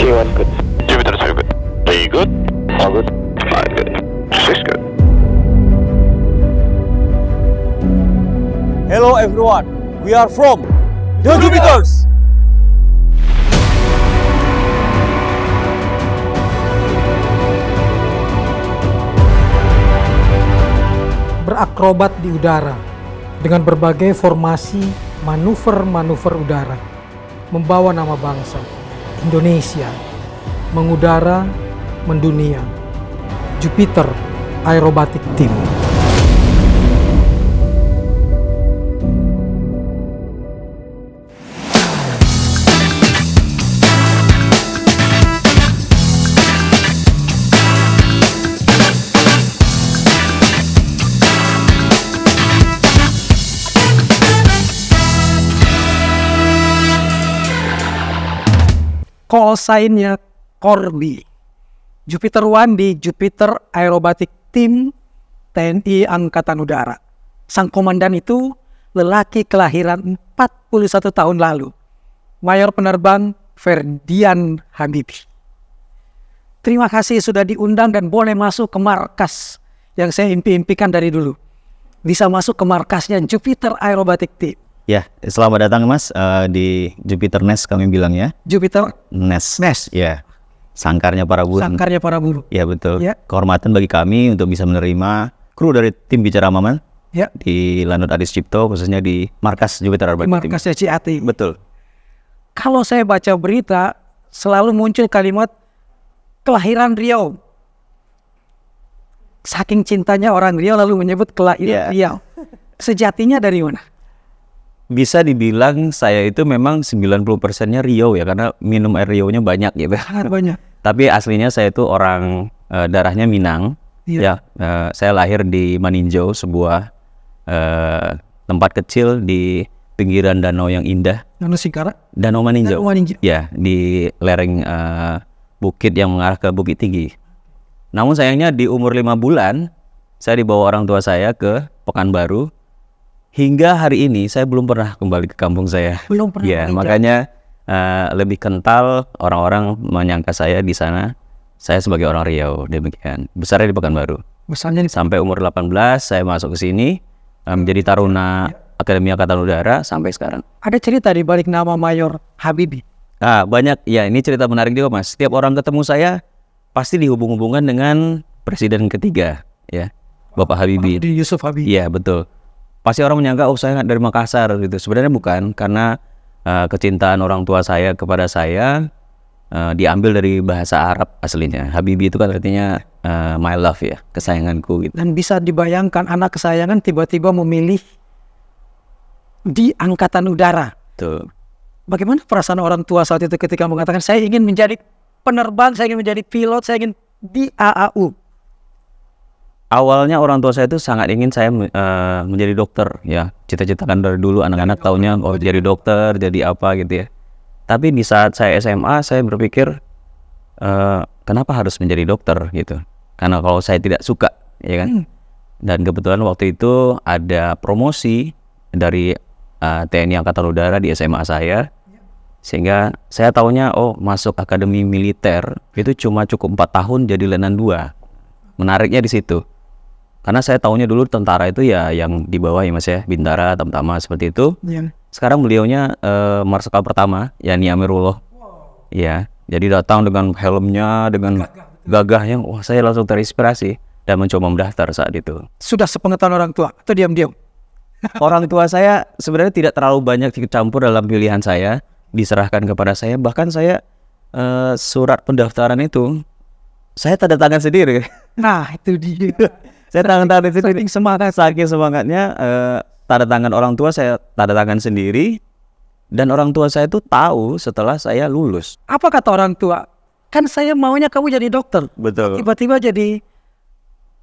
Q1 good. Jupiter 2 good. Very good. 4 good. 5 good. 6 good. Hello everyone, we are from The Jupiters. Berakrobat di udara dengan berbagai formasi manuver-manuver udara, membawa nama bangsa Indonesia mengudara mendunia. Jupiter Aerobatic Team. Call sign-nya Corby. Jupiter One di Jupiter Aerobatic Team TNI Angkatan Udara. Sang komandan itu lelaki kelahiran 41 tahun lalu. Mayor penerbang Ferdian Habibie. Terima kasih sudah diundang dan boleh masuk ke markas yang saya impikan dari dulu. Bisa masuk ke markasnya Jupiter Aerobatic Team. Ya, selamat datang Mas di Jupiter Nest kami bilang ya. Jupiter Nest. Nest. Ya, sangkarnya para buruh. Sangkarnya para buruh. Ya betul. Ya. Kehormatan bagi kami untuk bisa menerima kru dari tim Bicara Maman Ya, di Lanut Adi Cipto, khususnya di markas Jupiter di Aerobatic Team. markasnya CAT. Betul. Kalau saya baca berita, selalu muncul kalimat kelahiran Riau. Saking cintanya orang Riau lalu menyebut kelahiran Riau. Sejatinya dari mana? Bisa dibilang saya itu memang 90%-nya Riau ya, karena minum air Riau-nya banyak gitu. Sangat banyak. Tapi aslinya saya itu orang darahnya Minang. Iya. Ya, saya lahir di Maninjau, sebuah tempat kecil di pinggiran danau yang indah. Danau Singkara. Danau Maninjau. Danau Maninjau. Ya, di lereng bukit yang mengarah ke Bukit Tinggi. Namun sayangnya di umur 5 bulan, saya dibawa orang tua saya ke Pekanbaru. Hingga hari ini saya belum pernah kembali ke kampung saya. Belum pernah. Ya, makanya lebih kental orang-orang menyangka saya di sana. Saya sebagai orang Riau, demikian. Besarnya di Pekanbaru. Besarnya di Sampai umur 18 saya masuk ke sini menjadi taruna Akademi Angkatan Udara sampai sekarang. Ada cerita di balik nama Mayor Habibie. Banyak ya, ini cerita menarik juga Mas. Setiap orang ketemu saya pasti dihubung-hubungkan dengan presiden ketiga ya, Bapak Habibie. Di Yusuf Habibie. Iya betul. Pasti orang menyangka oh saya dari Makassar gitu. Sebenarnya bukan, karena kecintaan orang tua saya kepada saya diambil dari bahasa Arab aslinya. Habibie itu kan artinya my love ya, kesayanganku gitu. Dan bisa dibayangkan anak kesayangan tiba-tiba memilih di Angkatan Udara. Tuh. Bagaimana perasaan orang tua saat itu ketika mengatakan saya ingin menjadi penerbang, saya ingin menjadi pilot, saya ingin di AAU? Awalnya orang tua saya itu sangat ingin saya menjadi dokter ya. Cita-citakan dari dulu anak-anak taunya oh jadi dokter, jadi apa gitu ya. Tapi di saat saya SMA saya berpikir kenapa harus menjadi dokter gitu. Karena kalau saya tidak suka ya kan. Dan kebetulan waktu itu ada promosi dari TNI Angkatan Udara di SMA saya. Sehingga saya taunya oh masuk akademi militer itu cuma cukup 4 tahun jadi letnan 2. Menariknya di situ. Karena saya tahunya dulu tentara itu ya yang di bawah ya Mas ya, Bintara, Tamtama seperti itu. Iya. Sekarang beliaunya Marsikal pertama, Yani Amirullah. Ya, jadi datang dengan helmnya, dengan gagahnya, wah saya langsung terinspirasi dan mencoba mendaftar saat itu. Sudah sepengetahuan orang tua atau diam-diam? Orang tua saya sebenarnya tidak terlalu banyak ikut campur dalam pilihan saya, diserahkan kepada saya. Bahkan saya surat pendaftaran itu saya tanda tangan sendiri. Nah, itu dia. Saya tanda tangan sendiri. Saking Saking semangatnya tanda tangan orang tua saya tanda tangan sendiri. Dan orang tua saya itu tahu setelah saya lulus. Apa kata orang tua? Kan saya maunya kamu jadi dokter. Betul. Tiba-tiba jadi...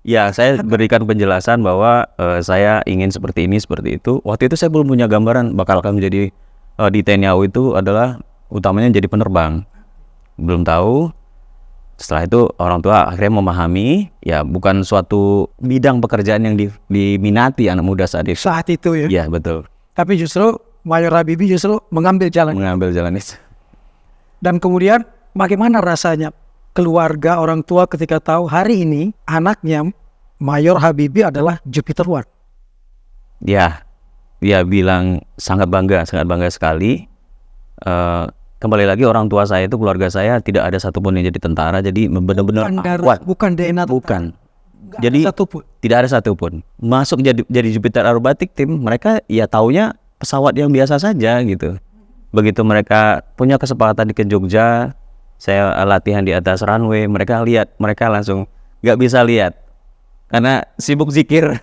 Ya, saya berikan penjelasan bahwa saya ingin seperti ini, seperti itu. Waktu itu saya belum punya gambaran bakal akan menjadi di TNI AU itu adalah utamanya jadi penerbang. Belum tahu. Setelah itu orang tua akhirnya memahami ya bukan suatu bidang pekerjaan yang diminati anak muda saat itu. Saat itu ya. Iya betul. Tapi justru Mayor Habibie justru mengambil jalan. Mengambil jalan itu. Dan kemudian Bagaimana rasanya keluarga orang tua ketika tahu hari ini anaknya Mayor Habibie adalah Jupiter One? Ya, dia bilang sangat bangga sekali. Kembali lagi orang tua saya itu, keluarga saya tidak ada satupun yang jadi tentara, jadi benar-benar kuat. Bukan DNA, Bukan. Nggak Jadi ada satupun. tidak ada satupun masuk jadi Jupiter Aerobatic Team. Mereka ya taunya pesawat yang biasa saja gitu. Begitu mereka punya kesempatan ke Jogja, saya latihan di atas runway, mereka langsung nggak bisa lihat karena sibuk zikir.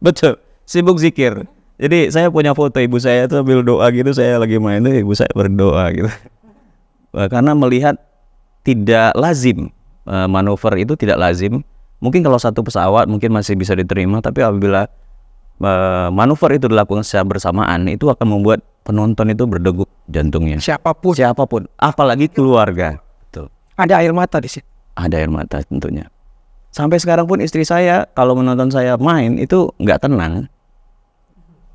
Betul, sibuk zikir. Jadi saya punya foto ibu saya tuh sambil doa gitu, saya lagi main tuh ibu saya berdoa gitu. Karena melihat tidak lazim, manuver itu tidak lazim. Mungkin kalau satu pesawat mungkin masih bisa diterima, tapi apabila manuver itu dilakukan secara bersamaan, itu akan membuat penonton itu berdegup jantungnya. Siapapun, apalagi keluarga. Betul. Ada air mata di sini. Ada air mata tentunya. Sampai sekarang pun istri saya kalau menonton saya main itu nggak tenang.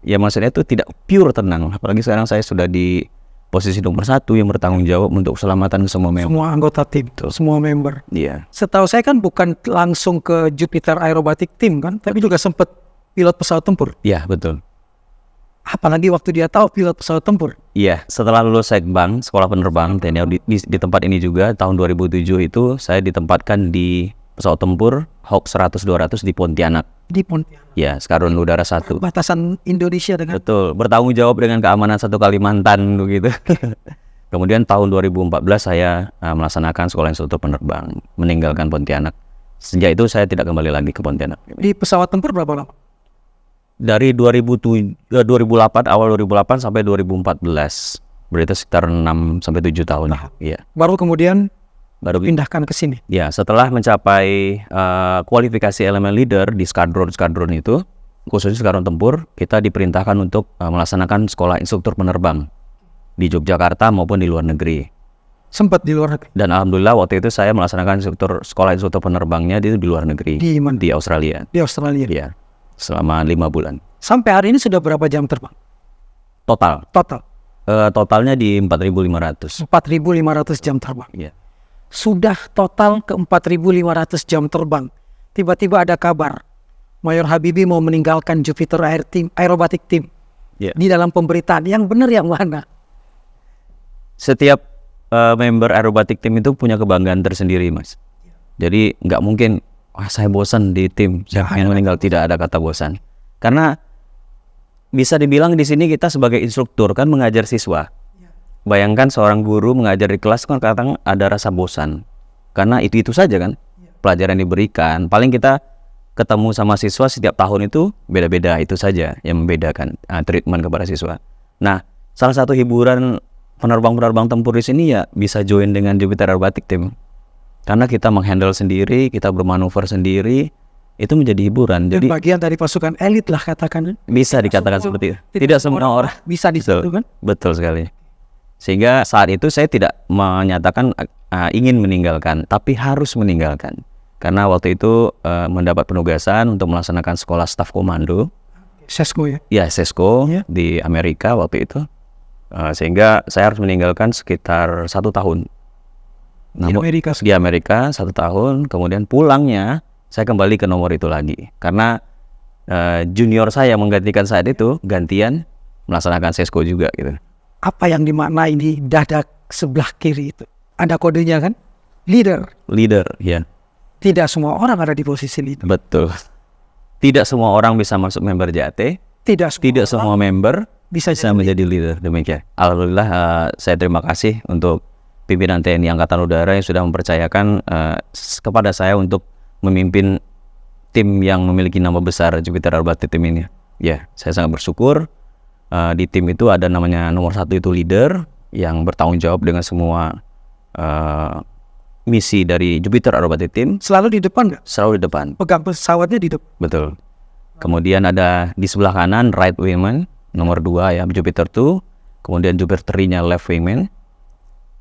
Ya maksudnya itu tidak pure tenang. Apalagi sekarang saya sudah di posisi nomor 1 yang bertanggung jawab untuk keselamatan semua member. Semua anggota tim, semua member. Iya. Setahu saya kan bukan langsung ke Jupiter Aerobatic Team kan, tapi juga sempat pilot pesawat tempur. Iya betul. Apalagi waktu dia tahu pilot pesawat tempur. Iya, setelah lulus Sekbang, sekolah penerbang TNI di tempat ini juga tahun 2007 itu saya ditempatkan di pesawat tempur Hawk 100-200 di Pontianak. Di Pontianak. Ya, Skadron Udara 1. Batasan Indonesia dengan. Betul, bertanggung jawab dengan keamanan satu Kalimantan begitu. Kemudian tahun 2014 saya melaksanakan sekolah instruktur penerbang, meninggalkan Pontianak. Sejak itu saya tidak kembali lagi ke Pontianak. Di pesawat tempur berapa lama? Dari 2008, awal 2008 sampai 2014. Berarti sekitar 6 sampai 7 tahun. Iya. Baru kemudian Baru pindahkan ke sini. Ya, setelah mencapai kualifikasi elemen leader di skadron itu, khususnya skadron tempur, kita diperintahkan untuk melaksanakan sekolah instruktur penerbang di Yogyakarta maupun di luar negeri. Sempat di luar negeri. Dan alhamdulillah waktu itu saya melaksanakan sekolah instruktur penerbangnya di luar negeri. Di mana? Di Australia. Di Australia. Iya. Selama 5 bulan. Sampai hari ini sudah berapa jam terbang? Total. Totalnya di 4.500. 4.500 jam terbang. Iya. Sudah total ke 4.500 jam terbang. Tiba-tiba ada kabar Mayor Habibie mau meninggalkan Jupiter Aerobatic Team. Yeah. Di dalam pemberitaan yang benar yang mana? Setiap member aerobatic team itu punya kebanggaan tersendiri, Mas. Jadi nggak mungkin saya bosan di tim, saya pengen meninggal. Tidak ada kata bosan. Karena bisa dibilang di sini kita sebagai instruktur kan mengajar siswa. Bayangkan seorang guru mengajar di kelas kan kadang ada rasa bosan. Karena itu saja kan pelajaran diberikan. Paling kita ketemu sama siswa setiap tahun itu beda-beda, itu saja yang membedakan treatment kepada siswa. Nah, salah satu hiburan penerbang-penerbang tempur di sini ya bisa join dengan Jupiter Aerobatic Team. Karena kita menghandle sendiri, kita bermanuver sendiri, itu menjadi hiburan. Dan jadi bagian dari pasukan elit lah katakan. bisa dikatakan seperti itu. Tidak semua orang bisa di situ kan? Betul sekali. Sehingga saat itu saya tidak menyatakan ingin meninggalkan, tapi harus meninggalkan. Karena waktu itu mendapat penugasan untuk melaksanakan sekolah staf komando. Sesko ya? Ya, Sesko Ya. di Amerika waktu itu. Sehingga saya harus meninggalkan sekitar 1 tahun. Di Amerika. Di Amerika 1 tahun, kemudian pulangnya saya kembali ke nomor itu lagi. Karena junior saya menggantikan saat itu, gantian melaksanakan Sesko juga gitu. Apa yang dimaknai di dada sebelah kiri itu? Ada kodenya kan? Leader. Leader, ya. Tidak semua orang ada di posisi leader. Betul. Tidak semua orang bisa masuk member JAT. Tidak semua member bisa menjadi leader. Demikian. Alhamdulillah saya terima kasih untuk pimpinan TNI Angkatan Udara yang sudah mempercayakan kepada saya untuk memimpin tim yang memiliki nama besar Jupiter Aerobatic Team ini. Ya, saya sangat bersyukur. Di tim itu ada namanya nomor 1 itu leader yang bertanggung jawab dengan semua misi dari Jupiter Aerobatic Team. Selalu di depan nggak? Selalu di depan. Pegang pesawatnya di depan. Betul. Kemudian ada di sebelah kanan right wingman nomor 2 ya Jupiter 2. Kemudian Jupiter 3-nya left wingman.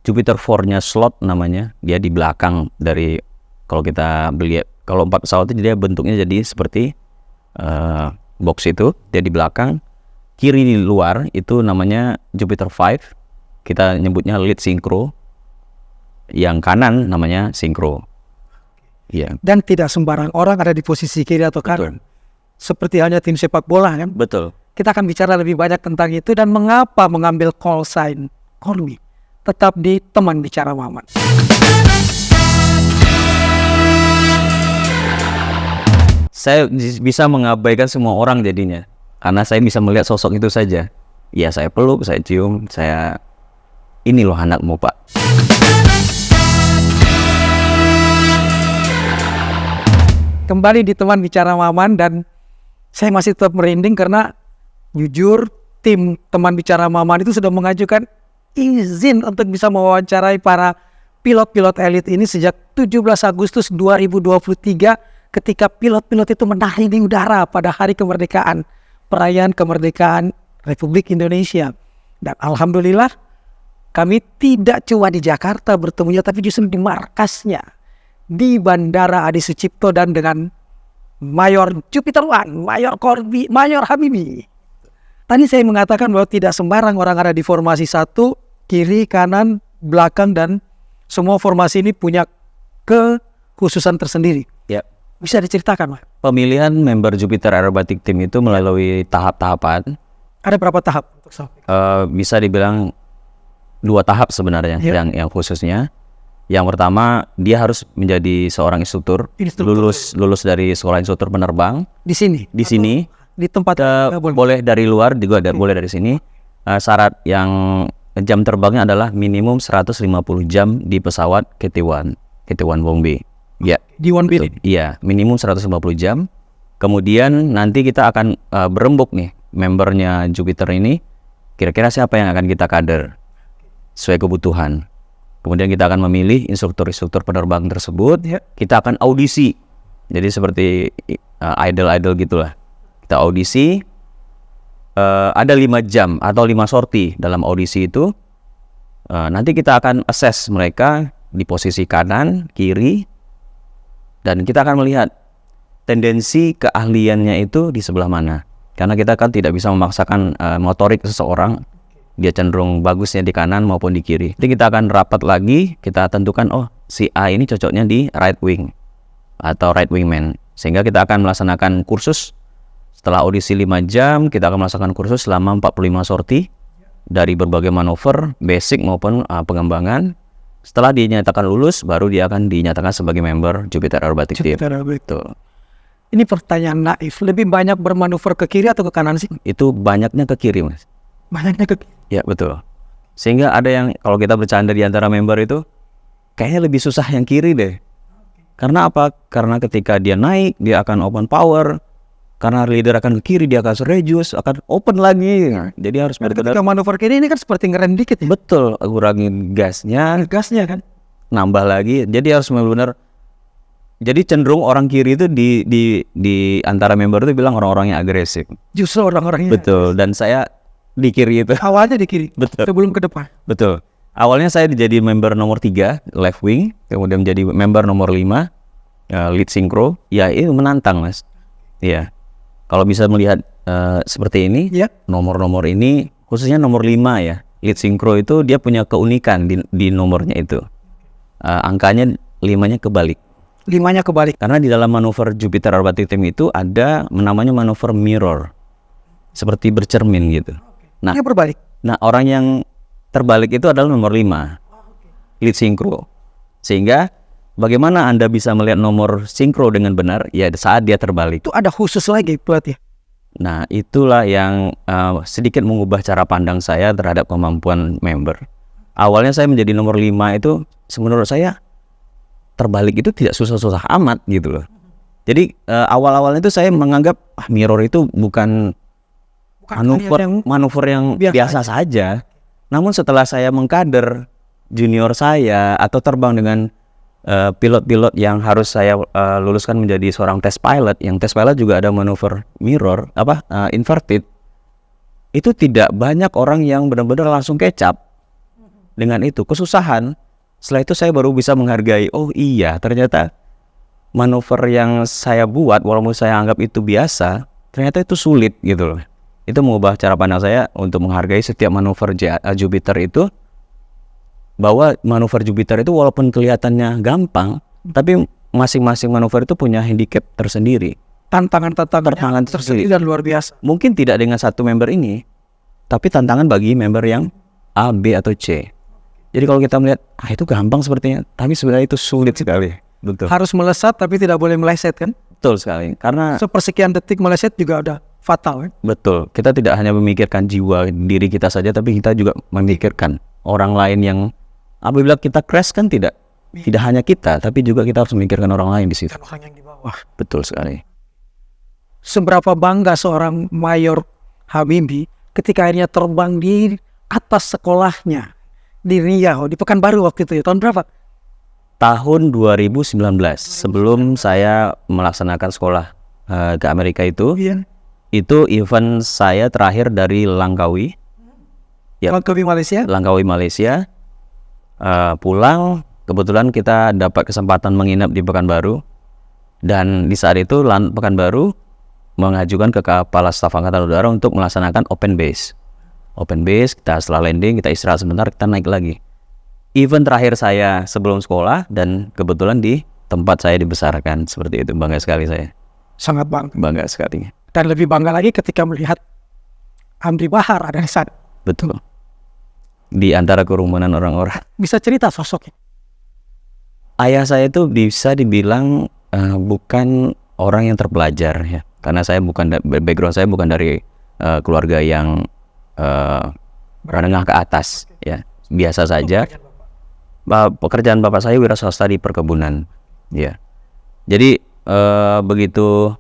Jupiter 4-nya slot namanya. Dia di belakang dari kalau kita lihat kalau 4 pesawat itu dia bentuknya jadi seperti box itu. Dia di belakang. Kiri di luar itu namanya Jupiter 5. Kita nyebutnya lead synchro. yang kanan namanya sinkro. Iya, Dan tidak sembarang orang ada di posisi kiri atau kanan. Seperti hanya tim sepak bola kan. betul. Kita akan bicara lebih banyak tentang itu dan mengapa mengambil call sign Corby. Tetap di Teman Bicara Maman. Saya bisa mengabaikan semua orang jadinya, karena saya bisa melihat sosok itu saja. Ya saya peluk, saya cium, ini loh anakmu Pak. Kembali di Teman Bicara Maman dan saya masih tetap merinding karena jujur tim Teman Bicara Maman itu sudah mengajukan izin untuk bisa mewawancarai para pilot-pilot elit ini sejak 17 Agustus 2023 ketika pilot-pilot itu menari di udara pada hari kemerdekaan, perayaan kemerdekaan Republik Indonesia. Dan alhamdulillah kami tidak cuma di Jakarta bertemunya tapi justru di markasnya di Bandara Adi Sucipto dan dengan Mayor Jupiter One, Mayor Corby, Mayor Habibi. Tadi saya mengatakan bahwa tidak sembarang orang ada di formasi 1, kiri, kanan, belakang, dan semua formasi ini punya kekhususan tersendiri. Ya. Bisa diceritakan, Pak? Pemilihan member Jupiter Aerobatic Team itu melalui tahap-tahapan. Ada berapa tahap untuk sampai? Bisa dibilang 2 tahap sebenarnya, Ya. yang khususnya. Yang pertama, dia harus menjadi seorang instruktur, lulus dari sekolah instruktur penerbang Di sini? di sini. Di tempat Boleh dari luar juga boleh dari sini. Syarat yang jam terbangnya adalah minimum 150 jam di pesawat KT1 Bombay. Ya. di One Betul. Billion. Iya, minimum 150 jam. Kemudian nanti kita akan berembuk nih membernya Jupiter ini. Kira-kira siapa yang akan kita kader sesuai kebutuhan. Kemudian kita akan memilih instruktur-instruktur penerbang tersebut. Ya. Kita akan audisi. Jadi seperti idol-idol gitulah. Kita audisi. Ada 5 jam atau 5 sorti dalam audisi itu. Nanti kita akan assess mereka di posisi kanan, kiri. Dan kita akan melihat tendensi keahliannya itu di sebelah mana. Karena kita kan tidak bisa memaksakan motorik seseorang. Dia cenderung bagusnya di kanan maupun di kiri. Jadi kita akan rapat lagi, kita tentukan, oh si A ini cocoknya di right wing atau right wingman. Sehingga kita akan melaksanakan kursus. Setelah audisi 5 jam, kita akan melaksanakan kursus selama 45 sorti dari berbagai manuver, basic maupun pengembangan. Setelah dinyatakan lulus, baru dia akan dinyatakan sebagai member Jupiter Aerobatic Team. Betul. Ini pertanyaan naif. Lebih banyak bermanuver ke kiri atau ke kanan sih? Itu banyaknya ke kiri, Mas. Banyaknya ke kiri. Ya, betul. Sehingga ada yang, kalau kita bercanda di antara member itu, kayaknya lebih susah yang kiri deh. Karena apa? Karena ketika dia naik, dia akan open power. Karena leader akan ke kiri, dia akan reduce, akan open lagi. Jadi harus benar-benar. Ketika manuver kiri ini kan seperti ngerem dikit ya. Betul, kurangin gasnya, Gasnya kan. nambah lagi. Jadi harus benar-benar. Jadi cenderung orang kiri itu di antara member itu bilang orang-orangnya agresif. Justru orang-orangnya. Betul. Dan saya di kiri itu. Awalnya di kiri. Betul. Sebelum ke depan. Betul. Awalnya saya jadi member nomor 3 left wing, kemudian menjadi member nomor 5 lead synchro. Ya itu menantang, Mas. Iya. Kalau bisa melihat seperti ini, Ya. nomor-nomor ini khususnya nomor 5 ya. Lead synchro itu dia punya keunikan di nomornya itu. Angkanya 5-nya kebalik. 5-nya kebalik. Karena di dalam manuver Jupiter Aerobatic Team itu ada namanya manuver mirror. Seperti bercermin gitu. Nah, Ini berbalik. orang yang terbalik itu adalah nomor 5. Lead synchro. Sehingga bagaimana Anda bisa melihat nomor synchro dengan benar? Ya saat dia terbalik. Itu ada khusus lagi pelatih. Nah, itulah yang sedikit mengubah cara pandang saya terhadap kemampuan member. Awalnya saya menjadi nomor 5 itu menurut saya terbalik itu tidak susah-susah amat gitu loh. Jadi awal-awal itu saya menganggap mirror itu bukan manuver yang biasa saja. Namun setelah saya mengkader junior saya atau terbang dengan pilot-pilot yang harus saya luluskan menjadi seorang test pilot, yang test pilot juga ada manuver mirror inverted, itu tidak banyak orang yang benar-benar langsung kecap dengan itu, kesusahan. Setelah itu saya baru bisa menghargai, oh iya ternyata manuver yang saya buat walaupun saya anggap itu biasa, ternyata itu sulit gitu loh. Itu mengubah cara pandang saya untuk menghargai setiap manuver Jupiter itu bahwa manuver Jupiter itu walaupun kelihatannya gampang, tapi masing-masing manuver itu punya handicap tersendiri. Tantangan tersendiri dan luar biasa. Mungkin tidak dengan satu member ini, tapi tantangan bagi member yang A, B, atau C. Jadi kalau kita melihat, itu gampang sepertinya, tapi sebenarnya itu sulit sekali. Betul. Harus melesat tapi tidak boleh meleset kan? Betul sekali. Karena sepersekian detik meleset juga udah fatal kan? betul. Kita tidak hanya memikirkan jiwa diri kita saja, tapi kita juga memikirkan orang lain yang apabila kita crash kan tidak hanya kita, tapi juga kita harus memikirkan orang lain di situ. Dan orang yang di bawah. Betul sekali. Seberapa bangga seorang Mayor Habibie ketika akhirnya terbang di atas sekolahnya di Riau, di Pekanbaru waktu itu ya. Tahun berapa? Tahun 2019, sebelum saya melaksanakan sekolah ke Amerika itu event saya terakhir dari Langkawi. Ya. Langkawi Malaysia. Pulang, kebetulan kita dapat kesempatan menginap di Pekanbaru. Dan di saat itu Pekanbaru mengajukan ke Kepala Staf Angkatan Udara untuk melaksanakan open base. Open base, kita setelah landing, kita istirahat sebentar, kita naik lagi. Event terakhir saya sebelum sekolah, dan kebetulan di tempat saya dibesarkan. Seperti itu, bangga sekali saya. Sangat bangga. Bangga sekali. Dan lebih bangga lagi ketika melihat Amri Bahar ada di sana. Betul. Di antara kerumunan orang-orang. Bisa cerita sosoknya? Ayah saya itu bisa dibilang bukan orang yang terpelajar ya. Karena saya background saya bukan dari keluarga yang menengah ke atas ya. Biasa saja. Pekerjaan bapak saya wira swasta di perkebunan ya. Jadi begitu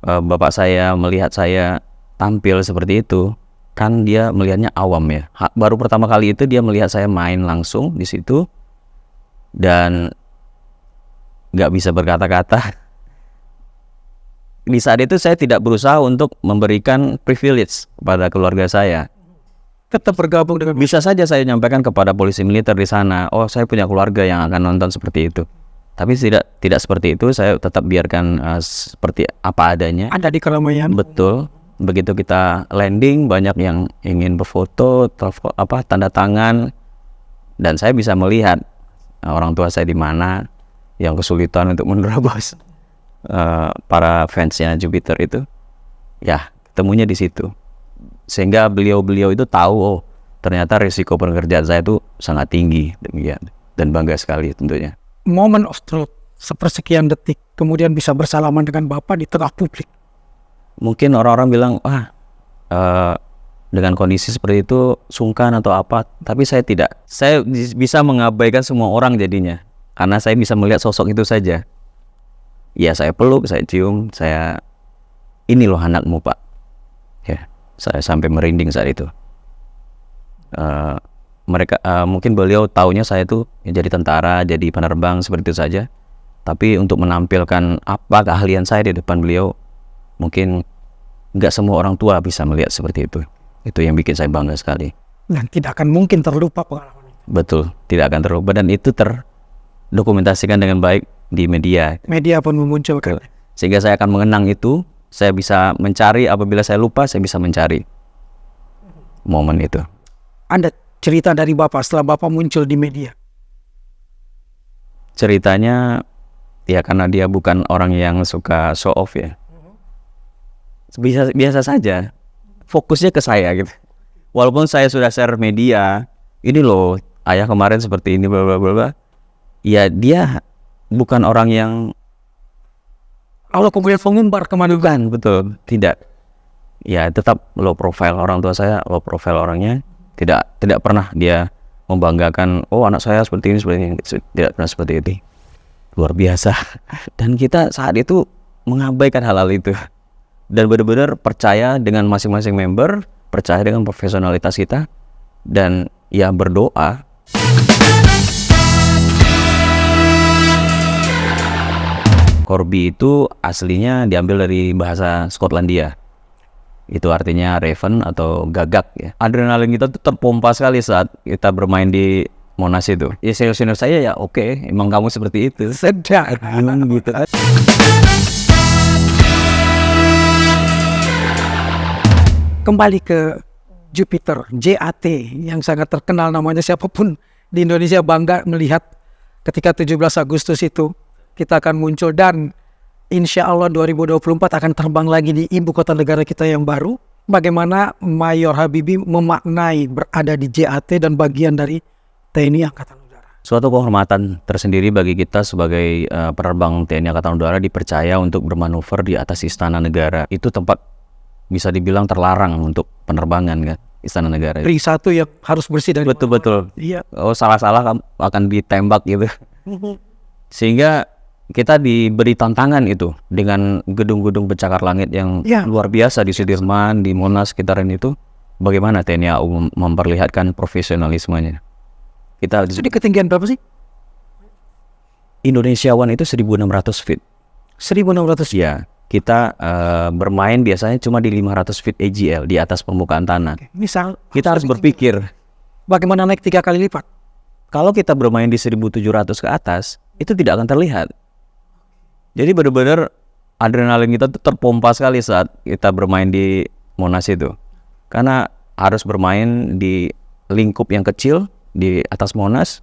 bapak saya melihat saya tampil seperti itu, kan dia melihatnya awam ya. Baru pertama kali itu dia melihat saya main langsung di situ dan nggak bisa berkata-kata. Di saat itu saya tidak berusaha untuk memberikan privilege kepada keluarga saya. Tetap bergabung dengan... Bisa saja saya nyampaikan kepada polisi militer di sana, oh saya punya keluarga yang akan nonton seperti itu. Tapi tidak seperti itu, saya tetap biarkan seperti apa adanya. Ada di keramaian. Betul. Begitu kita landing, banyak yang ingin berfoto, tanda tangan, dan saya bisa melihat orang tua saya di mana yang kesulitan untuk menerobos para fansnya Jupiter itu. Ya, ketemunya di situ. Sehingga beliau itu tahu, oh ternyata risiko pekerjaan saya itu sangat tinggi, dan bangga sekali tentunya. Moment of truth, sepersekian detik, kemudian bisa bersalaman dengan Bapak di tengah publik. Mungkin orang-orang bilang, dengan kondisi seperti itu sungkan atau apa, tapi saya tidak. Saya bisa mengabaikan semua orang jadinya, karena saya bisa melihat sosok itu saja. Ya saya peluk, saya cium, ini loh anakmu Pak. Ya, saya sampai merinding saat itu. Mungkin beliau taunya saya tuh jadi tentara, jadi penerbang seperti itu saja. Tapi untuk menampilkan apa keahlian saya di depan beliau, mungkin nggak semua orang tua bisa melihat seperti itu. Itu yang bikin saya bangga sekali. Dan tidak akan mungkin terlupa pengalaman itu. Betul, tidak akan terlupa, dan itu terdokumentasikan dengan baik di media. Media pun memunculkan. Sehingga saya akan mengenang itu, saya bisa mencari, apabila saya lupa, saya bisa mencari momen itu. Anda cerita dari Bapak setelah Bapak muncul di media. Ceritanya, ya karena dia bukan orang yang suka show off ya. Biasa saja. Fokusnya ke saya gitu. Walaupun saya sudah share media, ini loh, ayah kemarin seperti ini, bla bla bla bla. Ya dia bukan orang yang kalau kemudian mengumbar kemanusiaan. Betul, tidak. Ya tetap low profile, orang tua saya low profile orangnya. Tidak pernah dia membanggakan, oh anak saya seperti ini. Tidak pernah seperti itu. Luar biasa. Dan kita saat itu mengabaikan hal-hal itu. Dan benar-benar percaya dengan masing-masing member, percaya dengan profesionalitas kita, dan ya berdoa. Corby itu aslinya diambil dari bahasa Skotlandia. Itu artinya raven atau gagak ya. Adrenalin kita tuh terpompa sekali saat kita bermain di Monas itu. Ya senior saya ya oke, emang kamu seperti itu. Sedap gitu. Kembali ke Jupiter, JAT, yang sangat terkenal namanya, siapapun di Indonesia bangga melihat ketika 17 Agustus itu kita akan muncul, dan insya Allah 2024 akan terbang lagi di ibu kota negara kita yang baru. Bagaimana Mayor Habibie memaknai berada di JAT dan bagian dari TNI Angkatan Udara? Suatu kehormatan tersendiri bagi kita sebagai penerbang TNI Angkatan Udara dipercaya untuk bermanuver di atas Istana Negara. Itu tempat bisa dibilang terlarang untuk penerbangan kan, Istana Negara. Ring satu yang harus bersih dari Betul-betul. Iya. Oh, salah-salah akan ditembak gitu. Sehingga kita diberi tantangan itu dengan gedung-gedung pencakar langit yang Ya. luar biasa di Sudirman, di Monas, sekitaran itu. Bagaimana TNI AU memperlihatkan profesionalismenya? Kita Itu di ketinggian berapa sih? Indonesia One itu 1.600 feet. 1.600. Ya, kita bermain biasanya cuma di 500 feet AGL di atas permukaan tanah. Misal Kita harus berpikir, bagaimana naik 3 kali lipat? kalau kita bermain di 1.700 ke atas, itu tidak akan terlihat. Jadi benar-benar adrenalin kita tuh terpompa sekali saat kita bermain di Monas itu. Karena harus bermain di lingkup yang kecil di atas Monas,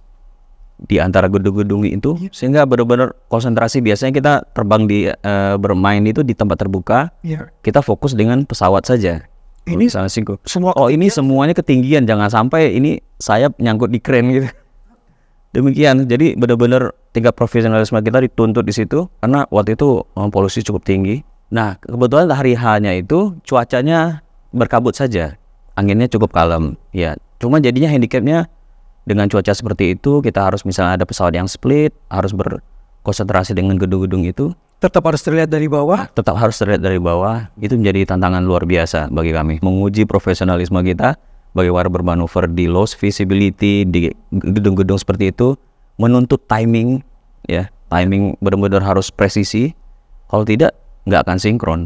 di antara gedung-gedung itu, sehingga benar-benar konsentrasi. Biasanya kita terbang di bermain itu di tempat terbuka, Iya. kita fokus dengan pesawat saja. Ini Misalnya singgung, semua oh ini semuanya ketinggian, jangan sampai ini sayap nyangkut di kren gitu. Demikian, jadi benar-benar tingkat profesionalisme kita dituntut di situ karena waktu itu polusi cukup tinggi. Nah, kebetulan hari H-nya itu cuacanya berkabut saja, anginnya cukup kalem. Ya, cuma jadinya handicapnya dengan cuaca seperti itu, kita harus misalnya ada pesawat yang split, harus berkonsentrasi dengan gedung-gedung itu, tetap harus terlihat dari bawah. tetap harus terlihat dari bawah. Itu menjadi tantangan luar biasa bagi kami, menguji profesionalisme kita bagaimana bermanuver di low visibility di gedung-gedung seperti itu, menuntut timing, ya, timing benar-benar harus presisi. Kalau tidak, nggak akan sinkron.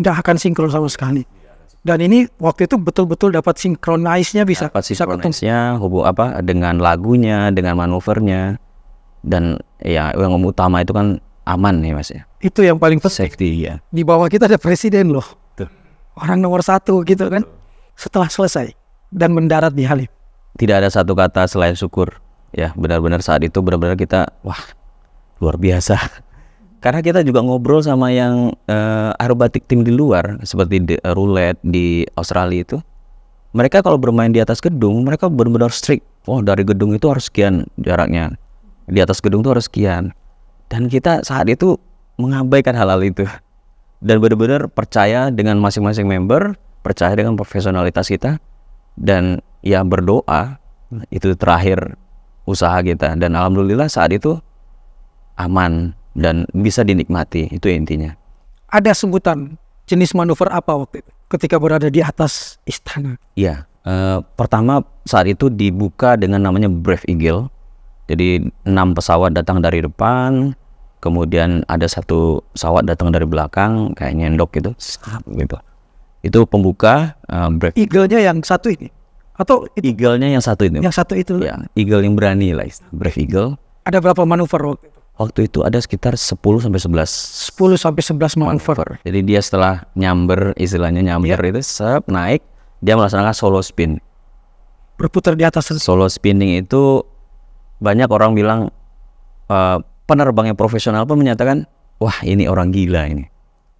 Nggak akan sinkron sama sekali. Dan ini waktu itu betul-betul dapat sinkronisnya bisa. Dapat bisa ketemu. sinkronisnya, dengan lagunya, dengan manuvernya, dan ya yang utama itu kan aman ya mas ya. Itu yang paling penting. Safety ya. Di bawah kita ada presiden loh. Tuh. Orang nomor 1 gitu kan. Setelah selesai dan mendarat di Halim. Tidak ada satu kata selain syukur. Ya, benar-benar saat itu benar-benar kita wah, luar biasa. Karena kita juga ngobrol sama yang aerobatik tim di luar seperti roulette di Australia itu. Mereka kalau bermain di atas gedung, mereka benar-benar strict. Oh, dari gedung itu harus sekian jaraknya. Di atas gedung itu harus sekian. Dan kita saat itu mengabaikan hal-hal itu. Dan benar-benar percaya dengan masing-masing member, percaya dengan profesionalitas kita, dan ya berdoa. Itu terakhir usaha kita, dan alhamdulillah saat itu aman dan bisa dinikmati. Itu intinya. Ada sebutan jenis manuver apa waktu itu ketika berada di atas istana? Ya, pertama saat itu dibuka dengan namanya Brave Eagle. Jadi 6 pesawat datang dari depan, kemudian ada 1 pesawat datang dari belakang kayak nyendok gitu, gitu. Itu pembuka Brave Eagle-nya yang satu ini atau itu, Eagle-nya yang satu itu. yang satu itu? Ya, Eagle yang berani lah, Brave Eagle. Ada berapa manuver waktu itu? Waktu itu ada sekitar 10 sampai 11 10 sampai 11 manuver. Jadi dia setelah nyamber, istilahnya nyamber itu naik, dia melaksanakan solo spin. Berputar di atas. Solo spinning itu banyak orang bilang penerbang yang profesional pun menyatakan, wah ini orang gila ini.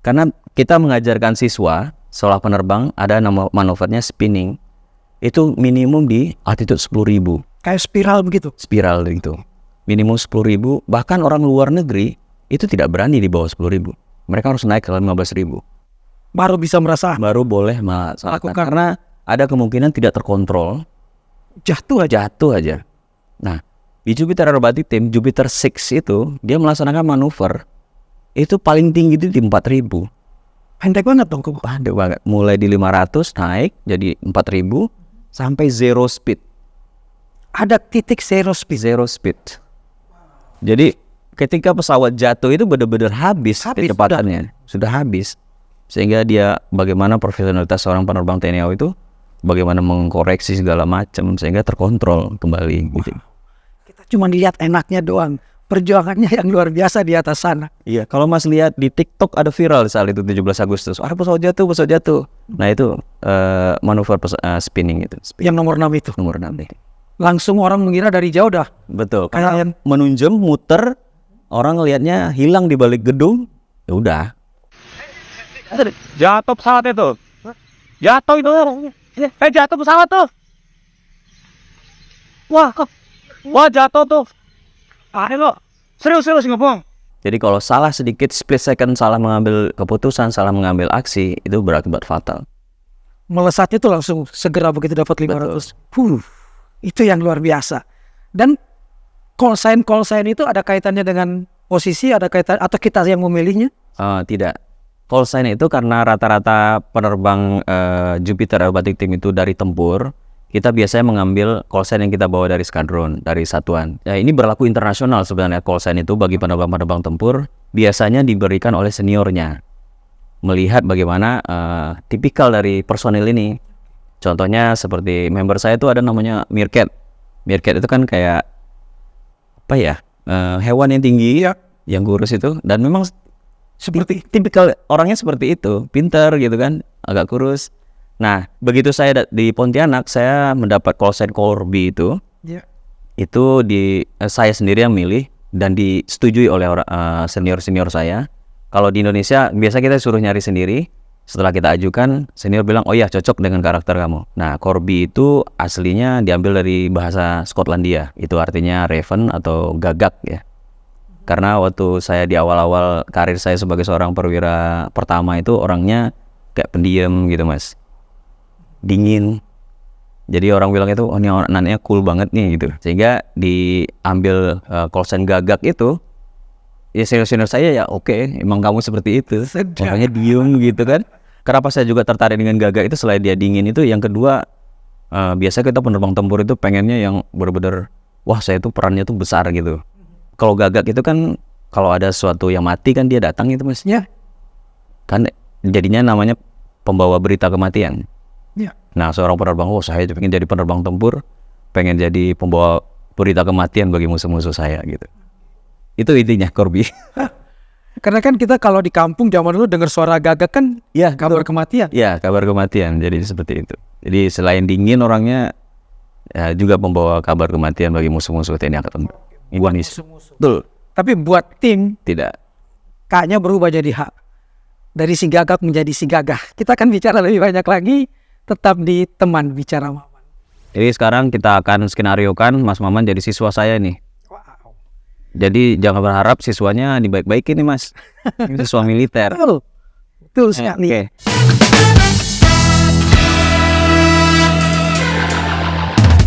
Karena kita mengajarkan siswa setelah penerbang ada nama manuvernya spinning. Itu minimum di altitude 10.000. Kayak spiral begitu. Spiral itu. Minimum 10.000, bahkan orang luar negeri itu tidak berani di bawah 10.000. Mereka harus naik ke 15.000. Baru bisa merasa Baru boleh melakukan. Lakukan. Karena ada kemungkinan tidak terkontrol, jatuh aja. jatuh aja. Nah, di Jupiter Aerobatic Team, Jupiter 6 itu, dia melaksanakan manuver, itu paling tinggi itu di 4.000. Pendek banget dong. Pendek banget. Mulai di 500 naik jadi 4.000 sampai zero speed. Ada titik zero speed. Zero speed. Jadi ketika pesawat jatuh itu benar-benar habis kecepatannya. Sudah habis. Sehingga dia bagaimana profesionalitas seorang penerbang TNI AU itu, bagaimana mengkoreksi segala macam sehingga terkontrol kembali. Gitu. Kita cuma lihat enaknya doang. perjuangannya yang luar biasa di atas sana. Iya, kalau Mas lihat di TikTok ada viral saat itu 17 Agustus. Ada pesawat jatuh. Nah itu manuver spinning itu. Yang nomor 6 itu. Nomor 6 deh. Langsung orang mengira dari jauh dah. Betul. Kayak Karena menunjem, muter, orang ngelihatnya hilang di balik gedung. Ya udah. Jatuh pesawat itu. Jatuh itu. Jatuh pesawat tuh. Wah jatuh tuh. Lo. Serius ngomong. Jadi kalau salah sedikit, split second salah mengambil keputusan, salah mengambil aksi, itu berakibat fatal. Melesatnya tuh langsung segera begitu dapat 500. Itu yang luar biasa. Dan call sign itu ada kaitannya dengan posisi, ada kaitan atau kita yang memilihnya? Tidak. Call sign itu karena rata-rata penerbang Jupiter Aerobatic Team itu dari tempur, kita biasanya mengambil call sign yang kita bawa dari skadron, dari satuan. Ya, ini berlaku internasional sebenarnya call sign itu bagi penerbang-penerbang tempur, biasanya diberikan oleh seniornya. Melihat bagaimana tipikal dari personil ini. Contohnya seperti member saya itu ada namanya meerkat. Meerkat itu kan kayak apa ya? Hewan yang tinggi, yang kurus itu, dan memang seperti tipikal orangnya seperti itu, pintar gitu kan, agak kurus. Nah, begitu saya di Pontianak, saya mendapat call sign Corby itu. Itu saya sendiri yang milih dan disetujui oleh senior-senior saya. Kalau di Indonesia, biasa kita suruh nyari sendiri. Setelah kita ajukan, senior bilang, oh iya cocok dengan karakter kamu. Nah, Corby itu aslinya diambil dari bahasa Skotlandia. Itu artinya raven atau gagak ya. Karena waktu saya di awal-awal karir saya sebagai seorang perwira pertama itu orangnya kayak pendiam gitu mas. Dingin. Jadi orang bilang itu, oh ini anaknya cool banget nih gitu. Sehingga diambil call sign gagak itu, ya senior-senior saya ya oke, emang kamu seperti itu. Orangnya diem gitu kan. Kenapa saya juga tertarik dengan gagak itu selain dia dingin itu, yang kedua biasa kita penerbang tempur itu pengennya yang benar-benar wah saya itu perannya tuh besar gitu. Kalau gagak itu kan kalau ada sesuatu yang mati kan dia datang itu mas. Ya. Kan jadinya namanya pembawa berita kematian. Ya. Nah seorang penerbang, oh saya pengen jadi penerbang tempur, pengen jadi pembawa berita kematian bagi musuh-musuh saya gitu. Itu intinya Corby. Karena kan kita kalau di kampung zaman dulu dengar suara gagak kan Ya kabar kematian. Ya kabar kematian, jadi seperti itu. Jadi selain dingin orangnya ya, juga membawa kabar kematian bagi musuh-musuh TNI Angkatan Indonesia. Betul. Tapi buat tim Tidak. K-nya berubah jadi H. Dari si gagak menjadi si gagah. Kita akan bicara lebih banyak lagi. Tetap di teman bicara Maman. Jadi sekarang kita akan skenariokan Mas Maman jadi siswa saya nih. Wow. Jadi jangan berharap siswanya dibaik-baikin nih mas. Ini siswa militer. Betul sekali. Oke.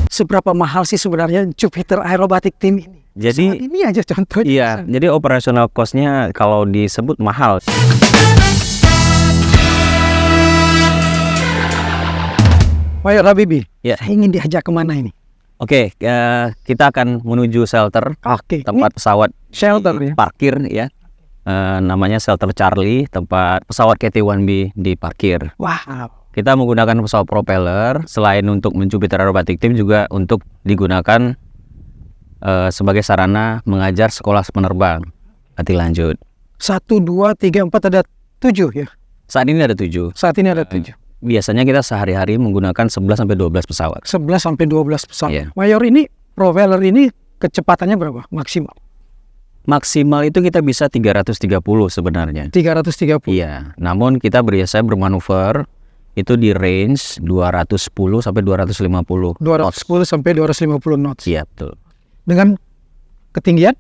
Seberapa mahal sih sebenarnya Jupiter Aerobatic Team ini? Jadi Saat ini aja contohnya. iya, jadi operasional cost-nya kalau disebut mahal. Mayor Habibie, Ya. saya ingin diajak kemana ini? Oke, kita akan menuju shelter, Oke, tempat pesawat shelter ya. parkir ya. Namanya shelter Charlie, tempat pesawat KT-1B diparkir. Wow. Kita menggunakan pesawat propeller selain untuk Jupiter Aerobatic Team juga untuk digunakan sebagai sarana mengajar sekolah penerbang latih lanjut. 1, 2, 3, 4 ada 7 ya. Saat ini ada 7. Saat ini ada 7. Biasanya kita sehari-hari menggunakan 11-12 pesawat. 11-12 pesawat. Iya. Mayor ini, propeller ini kecepatannya berapa maksimal? Maksimal itu kita bisa 330 sebenarnya. 330. Iya, namun kita biasa bermanuver itu di range 210 sampai 250. 210 sampai 250 knots. Iya, betul. Dengan ketinggian?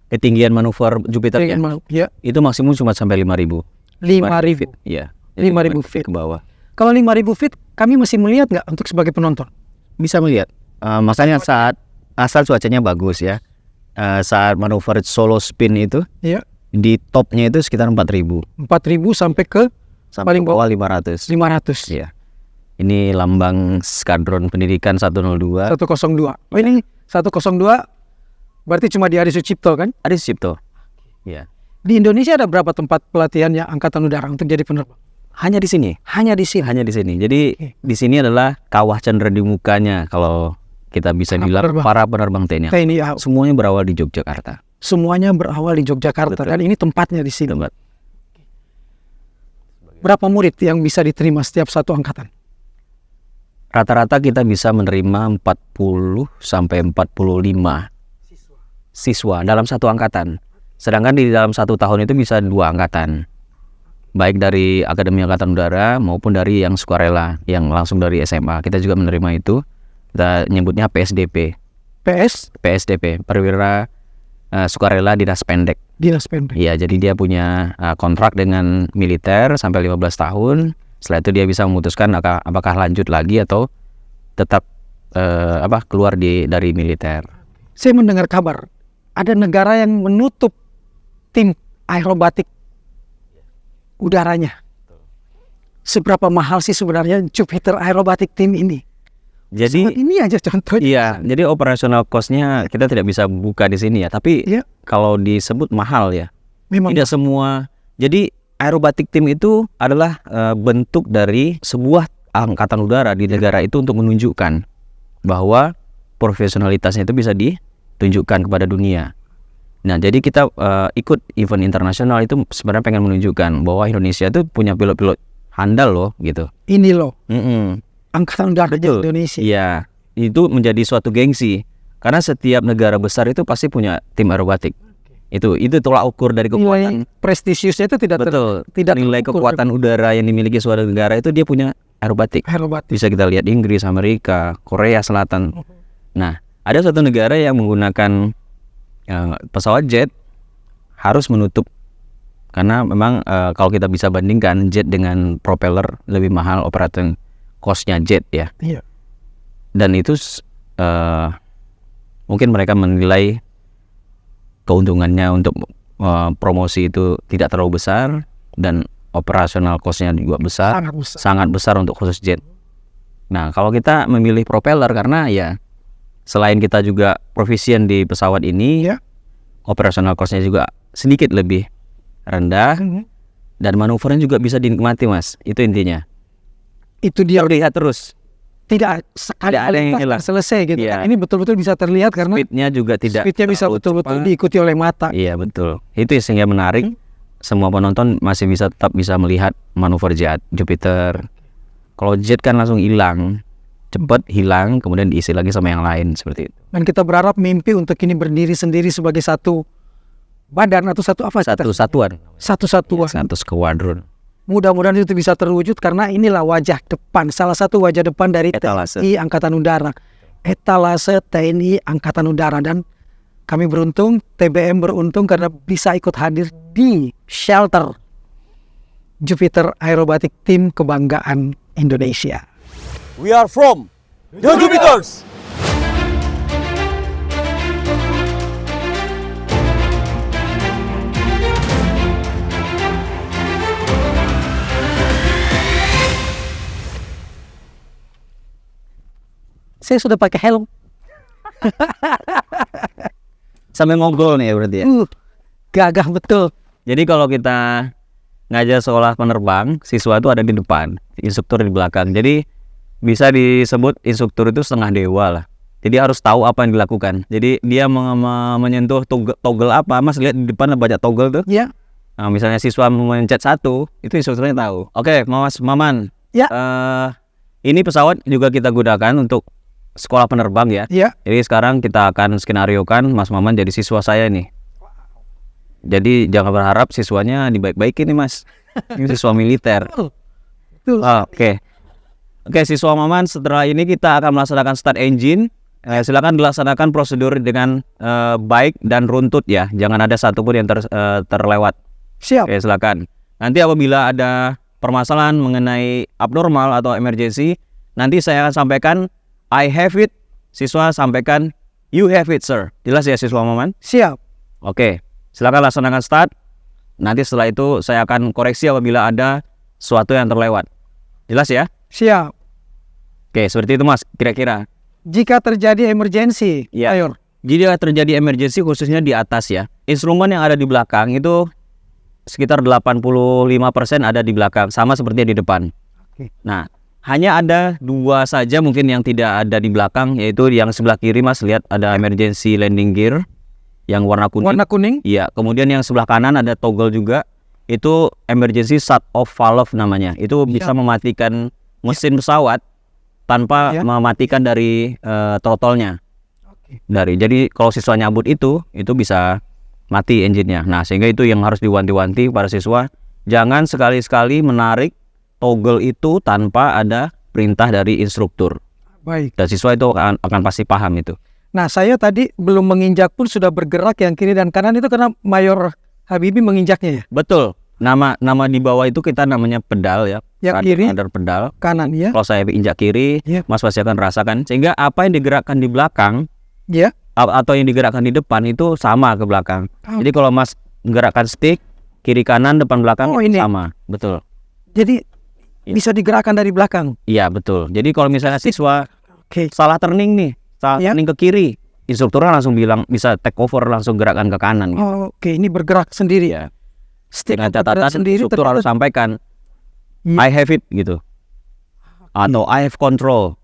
Ketinggian manuver Jupiter ya, Ya, itu maksimum cuma sampai 5.000. 5.000. Iya. 5.000 feet. Ke bawah. Kalau 5.000 feet, kami masih melihat nggak untuk sebagai penonton? Bisa melihat. Makanya saat asal cuacanya bagus ya. Saat manuver solo spin itu Ya, di topnya itu sekitar 4.000 sampai ke sampai paling bawah bawah 500. 500. Iya. Ini lambang Skadron Pendidikan 102. 102. Oh ini 102 berarti cuma di Adi Sucipto kan? Adi Sucipto. Iya. Di Indonesia ada berapa tempat pelatihan yang Angkatan Udara untuk jadi penerbang? Hanya di sini. Hanya di sini. Hanya di sini. Jadi di sini adalah kawah cendera di mukanya kalau kita bisa bilang penerbang. para penerbang TNI. TNI AU. Semuanya berawal di Yogyakarta. semuanya berawal di Yogyakarta. Betul. Dan ini tempatnya di sini. Tempat. Berapa murid yang bisa diterima setiap satu angkatan? Rata-rata kita bisa menerima 40 sampai 45 siswa dalam satu angkatan. Sedangkan di dalam satu tahun itu bisa 2 angkatan. Baik dari Akademi Angkatan Udara maupun dari yang sukarela, yang langsung dari SMA. Kita juga menerima itu. Kita nyebutnya PSDP. PSDP, Perwira Sukarela Dinas Pendek. Dinas Pendek. Iya, jadi dia punya kontrak dengan militer sampai 15 tahun. Setelah itu dia bisa memutuskan apakah lanjut lagi atau tetap keluar dari militer. Saya mendengar kabar ada negara yang menutup tim aerobatik udaranya. Seberapa mahal sih sebenarnya Jupiter Aerobatic Team ini? Jadi Seperti ini aja contohnya. iya, jadi operasional cost-nya kita tidak bisa buka di sini ya. Tapi Iya. kalau disebut mahal ya, Memang tidak semua. Jadi aerobatic team itu adalah bentuk dari sebuah angkatan udara di negara itu untuk menunjukkan bahwa profesionalitasnya itu bisa ditunjukkan kepada dunia. Nah, jadi kita ikut event internasional itu sebenarnya pengen menunjukkan bahwa Indonesia itu punya pilot-pilot handal loh, gitu. ini loh Mm-mm. angkatan udara Betul. Indonesia. Iya, itu menjadi suatu gengsi karena setiap negara besar itu pasti punya tim aerobatik. Itu tolak ukur dari kekuatan. Nilai prestisiusnya itu tidak Betul. tidak Nilai terukur. kekuatan udara yang dimiliki suatu negara itu dia punya aerobatik. Aerobatik. Bisa kita lihat Inggris, Amerika, Korea Selatan. Nah, ada satu negara yang menggunakan pesawat jet harus menutup karena memang kalau kita bisa bandingkan jet dengan propeller lebih mahal operating cost-nya jet ya. Iya. Dan itu mungkin mereka menilai keuntungannya untuk promosi itu tidak terlalu besar dan operasional cost-nya juga besar, Sangat besar. sangat besar untuk khusus jet. Nah, kalau kita memilih propeller karena ya selain kita juga profisien di pesawat ini, Ya. operasional cost-nya juga sedikit lebih rendah dan manuvernya juga bisa dinikmati, Mas. Itu intinya. Itu dia Terlihat terus. tidak sekali Tidak ada yang hilang. selesai gitu. Iya. kan. Ini betul-betul bisa terlihat karena Speednya juga tidak speednya bisa terlalu betul-betul cepat. diikuti oleh mata. Iya, betul. Itu sehingga menarik. Semua penonton masih tetap bisa melihat manuver jet Jupiter. Kalau jet kan langsung hilang, cepat hilang, kemudian diisi lagi sama yang lain seperti itu. Dan kita berharap mimpi untuk ini berdiri sendiri sebagai satu badan atau satu apa? Satu satuan, Satu-satuan. satu skuadron. Mudah-mudahan itu bisa terwujud karena inilah wajah depan, salah satu wajah depan dari Etalase. TNI Angkatan Udara. Etalase TNI Angkatan Udara, dan kami beruntung, TBM beruntung karena bisa ikut hadir di shelter Jupiter Aerobatic Team Kebanggaan Indonesia. We are from the Jupiters. Saya sudah pakai helm. Sampai ngobrol nih ya berarti ya. Gagah betul. Jadi kalau kita ngajar sekolah penerbang, siswa itu ada di depan, instruktur di belakang. Jadi bisa disebut instruktur itu setengah dewa lah. Jadi harus tahu apa yang dilakukan. Jadi dia menyentuh toggle apa, Mas lihat di depan banyak toggle tuh. Ya. Nah, misalnya siswa memencet satu, itu instrukturnya tahu. Oke, Mas Maman. Ya. Ini pesawat juga kita gunakan untuk sekolah penerbang ya. Ya. Jadi sekarang kita akan skenariokan Mas Maman jadi siswa saya nih. Jadi jangan berharap siswanya dibaik-baikin nih, Mas. Ini siswa militer. Betul. Oke. Oke, siswa Maman, setelah ini kita akan melaksanakan start engine. Silakan dilaksanakan prosedur dengan baik dan runtut ya. Jangan ada satupun yang terlewat. Siap. Oke, silakan. Nanti apabila ada permasalahan mengenai abnormal atau emergency, nanti saya akan sampaikan I have it. Siswa sampaikan you have it, sir. Jelas ya siswa Maman? Siap. Oke. Silakan laksanakan start. Nanti setelah itu saya akan koreksi apabila ada sesuatu yang terlewat. Jelas ya? Siap. Oke, seperti itu Mas, kira-kira. Jika terjadi emergensi, Ya. Mayor. Jika terjadi emergency khususnya di atas ya. Instrumen yang ada di belakang itu sekitar 85% ada di belakang, sama seperti di depan. Oke. Nah, hanya ada 2 saja mungkin yang tidak ada di belakang, yaitu yang sebelah kiri Mas, lihat ada emergency landing gear. yang warna kuning. Warna kuning. Iya, kemudian yang sebelah kanan ada toggle juga. Itu emergency shut off valve namanya. Itu bisa mematikan mesin pesawat tanpa mematikan dari throttle-nya. Jadi kalau siswa nyabut itu bisa mati engine-nya. Nah, sehingga itu yang harus diwanti-wanti para siswa, jangan sekali-sekali menarik toggle itu tanpa ada perintah dari instruktur. Baik. Dan siswa itu akan pasti paham itu. Nah, saya tadi belum menginjak pun sudah bergerak yang kiri dan kanan itu karena Mayor Habibie menginjaknya ya. Betul. Nama di bawah itu kita namanya pedal ya. Yang kiri, radar pedal. kanan ya. Kalau saya injak kiri, Mas pasti akan rasakan. Sehingga apa yang digerakkan di belakang, atau yang digerakkan di depan itu sama ke belakang. Jadi kalau Mas menggerakkan stick kiri kanan depan belakang sama. Betul. Jadi bisa digerakkan dari belakang. Iya betul. Jadi kalau misalnya siswa salah turning nih, turning ke kiri, instrukturnya langsung bilang bisa take over, langsung gerakkan ke kanan. Oke, ini bergerak sendiri ya. Stick dengan catatan sendiri, instruktur harus sampaikan I have it gitu, atau I have control.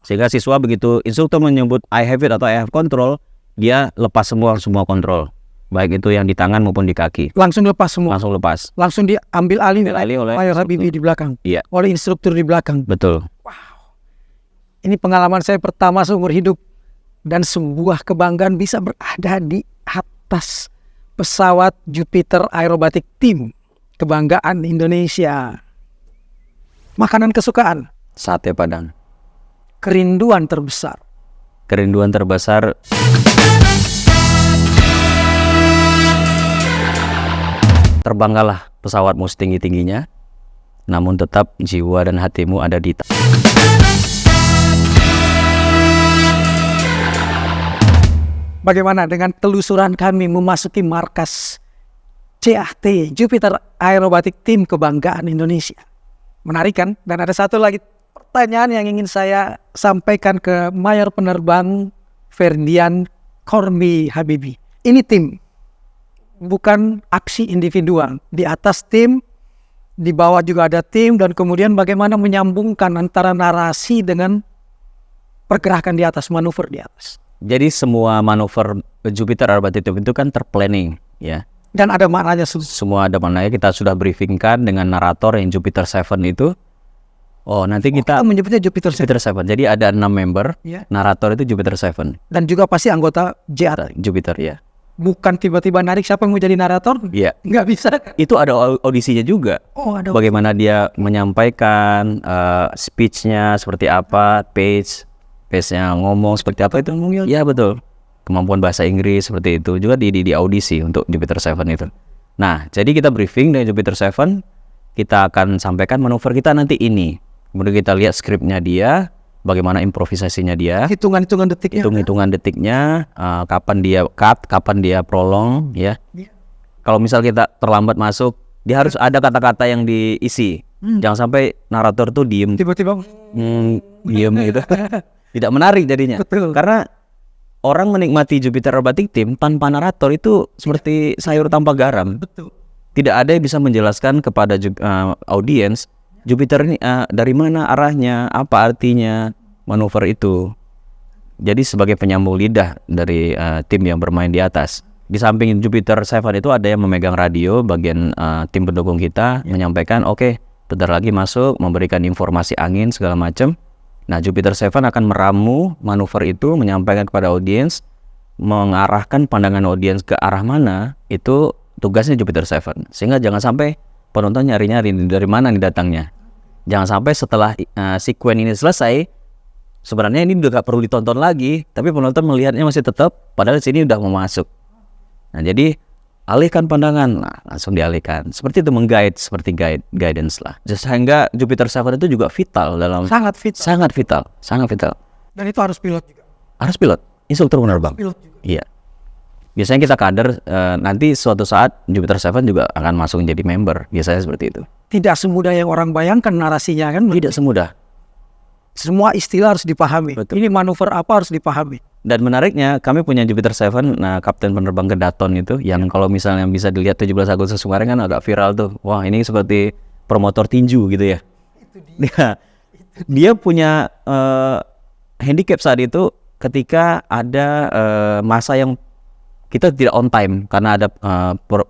Sehingga siswa begitu instruktur menyebut I have it atau I have control, dia lepas semua kontrol, baik itu yang di tangan maupun di kaki. Langsung lepas semua. Langsung lepas. Langsung diambil alih oleh Mayor Habibie di belakang. Iya. Oleh instruktur di belakang. Betul. Wow. Ini pengalaman saya pertama seumur hidup dan sebuah kebanggaan bisa berada di atas pesawat Jupiter Aerobatic Team. Kebanggaan Indonesia. Makanan kesukaan. Sate Padang. Kerinduan terbesar. Kerinduan terbesar. Terbangkanlah pesawatmu setinggi-tingginya, namun tetap jiwa dan hatimu ada di Bagaimana dengan telusuran kami memasuki markas CAT Jupiter Aerobatic Team Kebanggaan Indonesia? Menarik kan? Dan ada satu lagi pertanyaan yang ingin saya sampaikan ke Mayor Penerbang Ferdian Kormi Habibie. Ini tim, bukan aksi individual. Di atas tim, di bawah juga ada tim, dan kemudian bagaimana menyambungkan antara narasi dengan pergerakan di atas, manuver di atas. Jadi semua manuver Jupiter Aerobatic Team itu kan terplanning ya. Dan ada maknanya. Semua ada maknanya. Kita sudah briefingkan dengan narator yang Jupiter 7 itu. Oh, nanti kita menyebutnya Jupiter 7. Jadi ada 6 member. Narator itu Jupiter 7. Dan juga pasti anggota JAT. Jupiter ya. Bukan tiba-tiba narik siapa yang mau jadi narator? Iya. Nggak bisa. Itu ada audisinya juga. Oh, ada. Bagaimana dia menyampaikan speech-nya seperti apa, pace-nya ngomong seperti apa itu. Iya betul. Kemampuan bahasa Inggris seperti itu juga di audisi untuk Jupiter 7 itu. Nah, jadi kita briefing dengan Jupiter 7, kita akan sampaikan manuver kita nanti ini. Kemudian kita lihat skripnya dia, bagaimana improvisasinya dia, hitungan-hitungan detiknya, kapan dia cut, kapan dia prolong ya. Kalau misal kita terlambat masuk, dia harus ada kata-kata yang diisi. Jangan sampai narator tuh diem, tiba-tiba diem gitu. Tidak menarik jadinya. Betul. Karena orang menikmati Jupiter Aerobatic Team tanpa narator itu seperti sayur tanpa garam. Betul. Tidak ada yang bisa menjelaskan kepada audiens Jupiter ini dari mana arahnya, apa artinya manuver itu. Jadi sebagai penyambung lidah dari tim yang bermain di atas. Di samping Jupiter 7 itu ada yang memegang radio, bagian tim pendukung kita menyampaikan, oke, bentar lagi masuk, memberikan informasi angin segala macam. Nah, Jupiter 7 akan meramu manuver itu, menyampaikan kepada audiens, mengarahkan pandangan audiens ke arah mana, itu tugasnya Jupiter 7. Sehingga jangan sampai penonton nyari-nyari dari mana nih datangnya. Jangan sampai setelah sekuen ini selesai, sebenarnya ini udah gak perlu ditonton lagi, tapi penonton melihatnya masih tetap, padahal sini udah mau masuk. Nah, jadi alihkan pandangan, langsung dialihkan. Seperti itu, menggait, seperti guidance lah. Sehingga Jupiter 7 itu juga vital dalam sangat vital. Dan itu harus pilot juga. Harus pilot, instruktur penerbang. Pilot juga. Iya. Biasanya kita kader, nanti suatu saat Jupiter 7 juga akan masuk menjadi member. Biasanya seperti itu. Tidak semudah yang orang bayangkan narasinya kan? Tidak semudah. Semua istilah harus dipahami. Betul. Ini manuver apa harus dipahami. Dan menariknya, kami punya Jupiter 7, kapten penerbang Kedaton itu, yang kalau misalnya bisa dilihat 17 Agustus kemarin kan agak viral tuh. Wah, ini seperti promotor tinju gitu ya. Dia punya handicap saat itu ketika ada masa yang kita tidak on time karena ada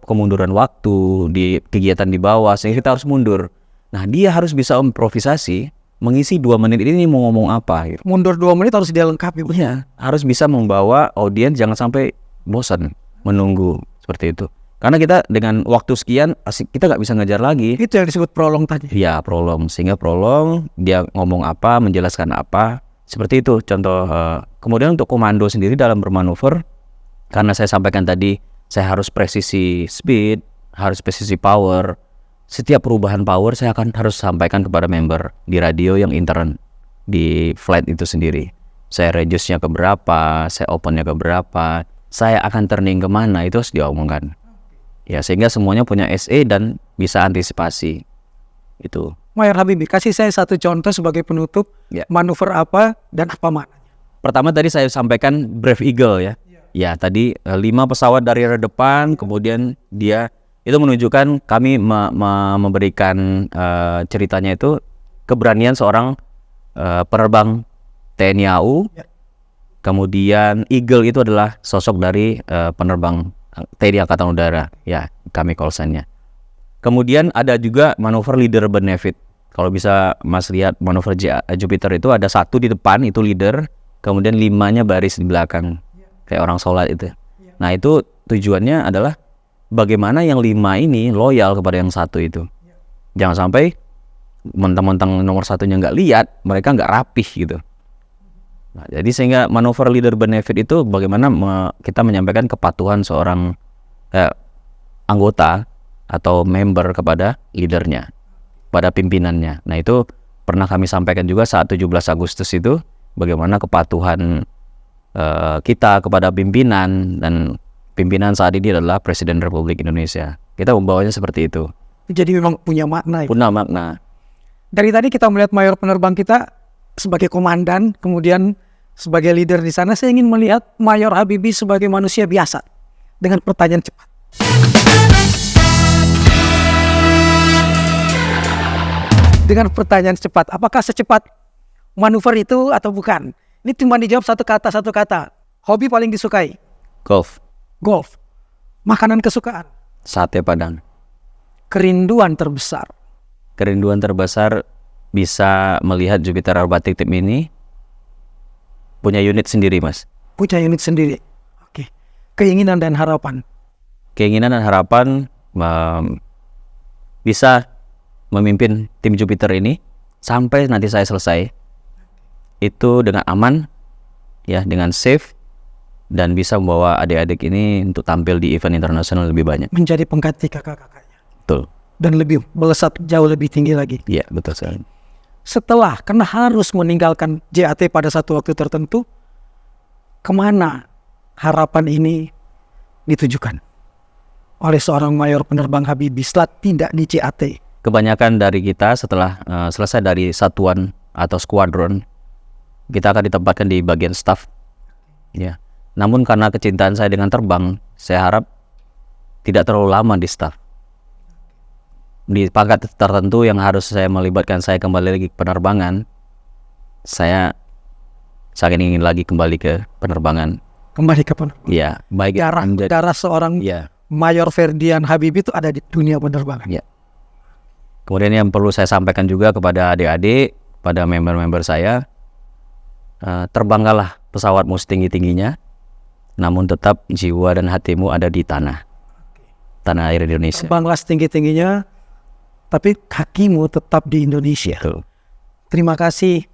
kemunduran waktu di kegiatan di bawah sehingga kita harus mundur. Nah, dia harus bisa improvisasi mengisi 2 menit ini mau ngomong apa gitu. Mundur 2 menit harus dia lengkapi. Iya, harus bisa membawa audiens jangan sampai bosan menunggu seperti itu. Karena kita dengan waktu sekian kita nggak bisa ngejar lagi. Itu yang disebut prolong tadi. Iya, prolong. Sehingga prolong dia ngomong apa, menjelaskan apa, seperti itu contoh. Kemudian untuk komando sendiri dalam bermanuver, karena saya sampaikan tadi saya harus presisi speed, harus presisi power. Setiap perubahan power saya akan harus sampaikan kepada member di radio yang intern di flight itu sendiri. Saya reduce-nya ke berapa, saya open-nya ke berapa, saya akan turning kemana, itu harus diomongkan. Ya, sehingga semuanya punya SE dan bisa antisipasi. Itu. Mayor Habibie, kasih saya satu contoh sebagai penutup, Ya. manuver apa dan apa maknanya. Pertama tadi saya sampaikan Brave Eagle ya. Ya, tadi 5 pesawat dari rear depan, kemudian dia itu menunjukkan kami memberikan ceritanya itu keberanian seorang penerbang TNI AU. Ya. Kemudian Eagle itu adalah sosok dari penerbang TNI Angkatan Udara, ya kami call sign-nya. Kemudian ada juga manuver leader benefit. Kalau bisa Mas lihat manuver Jupiter itu ada 1 di depan itu leader, kemudian 5-nya baris di belakang kayak orang sholat itu. Nah, itu tujuannya adalah bagaimana yang 5 ini loyal kepada yang 1 itu. Jangan sampai mentang-mentang nomor 1-nya nggak lihat, mereka nggak rapih gitu. Nah, jadi sehingga manuver leader benefit itu bagaimana kita menyampaikan kepatuhan seorang anggota atau member kepada leadernya, pada pimpinannya. Nah, itu pernah kami sampaikan juga saat 17 Agustus itu, bagaimana kepatuhan kita kepada pimpinan, dan pimpinan saat ini adalah Presiden Republik Indonesia. Kita membawanya seperti itu. Jadi memang punya makna. Punya makna. Dari tadi kita melihat mayor penerbang kita sebagai komandan, kemudian sebagai leader di sana. Saya ingin melihat Mayor Habibie sebagai manusia biasa dengan pertanyaan cepat. Dengan pertanyaan cepat, apakah secepat manuver itu atau bukan? Ini cuma dijawab satu kata. Hobi paling disukai? Golf. Golf. Makanan kesukaan? Sate Padang. Kerinduan terbesar? Kerinduan terbesar bisa melihat Jupiter Aerobatic Team ini punya unit sendiri, Mas. Punya unit sendiri. Oke. Keinginan dan harapan? Keinginan dan harapan bisa memimpin tim Jupiter ini sampai nanti saya selesai. Itu dengan aman, ya, dengan safe, dan bisa membawa adik-adik ini untuk tampil di event internasional lebih banyak. Menjadi pengganti kakak-kakaknya. Betul. Dan lebih melesat jauh lebih tinggi lagi. Iya, betul sekali. Setelah, karena harus meninggalkan JAT pada satu waktu tertentu, kemana harapan ini ditujukan oleh seorang mayor penerbang Habibie setelah tidak di JAT? Kebanyakan dari kita setelah selesai dari satuan atau squadron, kita akan ditempatkan di bagian staff. Ya. Namun karena kecintaan saya dengan terbang, saya harap tidak terlalu lama di staff. Di pangkat tertentu yang harus saya melibatkan saya kembali lagi ke penerbangan, saya sangat ingin lagi kembali ke penerbangan. Kembali ke penerbangan. Ya, baik Darah seorang ya. Mayor Ferdian Habibie itu ada di dunia penerbangan. Ya. Kemudian yang perlu saya sampaikan juga kepada adik-adik, pada member-member saya, terbangkanlah pesawatmu setinggi-tingginya, namun tetap jiwa dan hatimu ada di tanah air Indonesia. Terbanglah setinggi-tingginya, tapi kakimu tetap di Indonesia. Betul. Terima kasih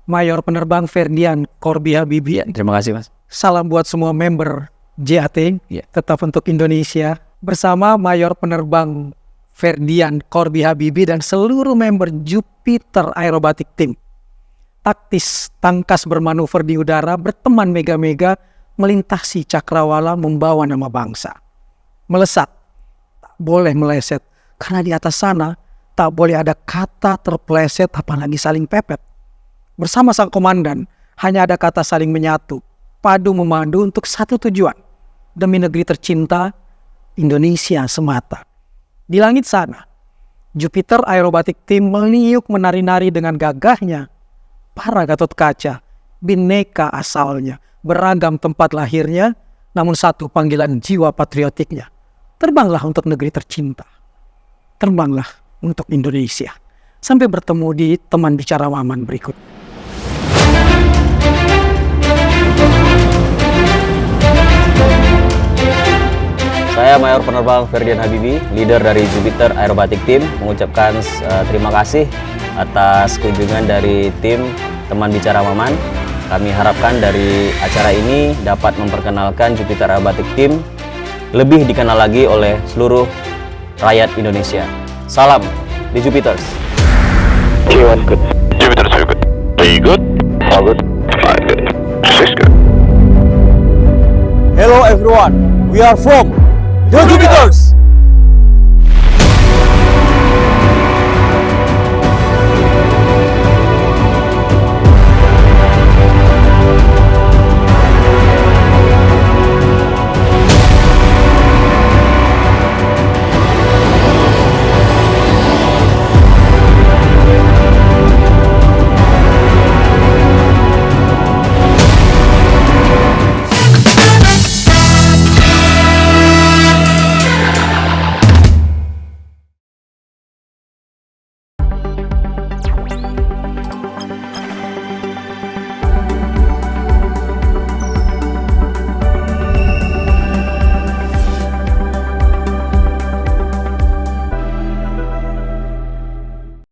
Mayor Penerbang Ferdian Corby Habibie. Terima kasih, Mas. Salam buat semua member JAT, tetap untuk Indonesia. Bersama Mayor Penerbang Ferdian Corby Habibie dan seluruh member Jupiter Aerobatic Team. Taktis, tangkas bermanuver di udara, berteman mega-mega, melintasi cakrawala, membawa nama bangsa. Melesat, tak boleh meleset, karena di atas sana tak boleh ada kata terpleset, apalagi saling pepet. Bersama sang komandan, hanya ada kata saling menyatu, padu memadu untuk satu tujuan, demi negeri tercinta, Indonesia semata. Di langit sana, Jupiter Aerobatic Team meniup menari-nari dengan gagahnya. Para Gatot Kaca, bineka asalnya, beragam tempat lahirnya, namun satu panggilan jiwa patriotiknya. Terbanglah untuk negeri tercinta. Terbanglah untuk Indonesia. Sampai bertemu di teman bicara Maman berikut. Saya Mayor Penerbang Ferdian Habibi, leader dari Jupiter Aerobatic Team, mengucapkan terima kasih atas kunjungan dari tim teman bicara Maman. Kami harapkan dari acara ini dapat memperkenalkan Jupiter Aerobatic Team lebih dikenal lagi oleh seluruh rakyat Indonesia. Salam di Jupiter. Q1 good. Jupiter very good. Very good. All good. 5 good. 6 good. Hello everyone, we are from The Jupiters!